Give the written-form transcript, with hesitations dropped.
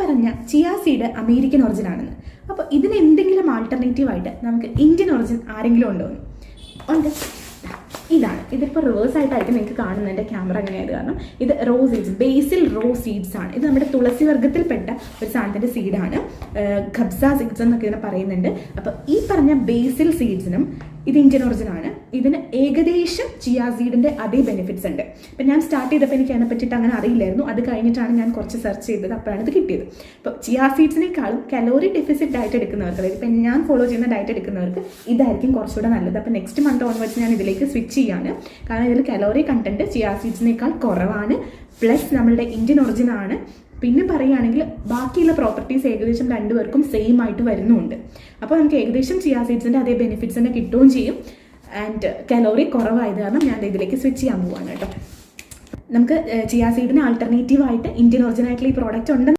പറഞ്ഞ chia seed American origin ആണെന്ന്. അപ്പോൾ ഇതിന് എന്തെങ്കിലും ആൾട്ടർനേറ്റീവായിട്ട് നമുക്ക് ഇന്ത്യൻ ഒറിജിൻ ആരെങ്കിലും ഉണ്ടോ എന്ന്? ഉണ്ട്. ഇതാണ്. ഇതിപ്പോൾ റിവേഴ്സ് ആയിട്ടായിരിക്കും നിങ്ങൾക്ക് കാണുന്നത്, എൻ്റെ ക്യാമറ അങ്ങനെയായത് കാരണം. ഇത് റോ സീഡ്സ്, ബേസിൽ റോ സീഡ്സ് ആണ്. ഇത് നമ്മുടെ തുളസി വർഗ്ഗത്തിൽപ്പെട്ട ഒരു സാധനത്തിൻ്റെ സീഡാണ്. ഖബ്സ സീഡ്സ് എന്നൊക്കെ ഇതിനെ പറയുന്നുണ്ട്. അപ്പോൾ ഈ പറഞ്ഞ ബേസിൽ സീഡ്സിനും ഇത് ഇന്ത്യൻ ഒറിജിൻ ആണ്. ഇതിന് ഏകദേശം ചിയാ സീഡിൻ്റെ അതേ ബെനിഫിറ്റ്സ് ഉണ്ട്. ഇപ്പം ഞാൻ സ്റ്റാർട്ട് ചെയ്തപ്പോൾ എനിക്ക് അതിനെ പറ്റിയിട്ട് അങ്ങനെ അറിയില്ലായിരുന്നു. അത് കഴിഞ്ഞിട്ടാണ് ഞാൻ കുറച്ച് സെർച്ച് ചെയ്തത്, അപ്പോഴാണ് ഇത് കിട്ടിയത്. അപ്പോൾ ചിയാ സീഡ്സിനേക്കാളും കലോറി ഡെഫിസിറ്റ് ഡയറ്റ് എടുക്കുന്നവർക്ക്, അതായത് ഇപ്പം ഞാൻ ഫോളോ ചെയ്യുന്ന ഡയറ്റ് എടുക്കുന്നവർക്ക് ഇതായിരിക്കും കുറച്ചുകൂടെ നല്ലത്. അപ്പോൾ നെക്സ്റ്റ് മന്ത് ഓൺവേർഡ്സ് ഞാൻ ഇതിലേക്ക് സ്വിച്ച് ചെയ്യാണ്. കാരണം ഇതിൽ കലോറി കണ്ടന്റ് ചിയാ സീഡ്സിനേക്കാൾ കുറവാണ്. പ്ലസ് നമ്മളുടെ ഇന്ത്യൻ ഒറിജിൻ ആണ്. പിന്നെ പറയുകയാണെങ്കിൽ ബാക്കിയുള്ള പ്രോപ്പർട്ടീസ് ഏകദേശം രണ്ടുപേർക്കും സെയിം ആയിട്ട് വരുന്നുമുണ്ട്. അപ്പോൾ നമുക്ക് ഏകദേശം ചിയാ സീഡ്സിൻ്റെ അതേ ബെനിഫിറ്റ്സ് തന്നെ കിട്ടുകയും ചെയ്യും. ആൻഡ് കലോറി കുറവായത് കാരണം ഞാൻ ഇതിലേക്ക് സ്വിച്ച് ചെയ്യാൻ പോവാണ് കേട്ടോ. നമുക്ക് ചിയാ സീഡിന് ആൾട്ടർനേറ്റീവായിട്ട് ഇന്ത്യൻ ഒറിജിൻ ആയിട്ടുള്ള ഈ പ്രോഡക്റ്റ് ഉണ്ടെന്ന്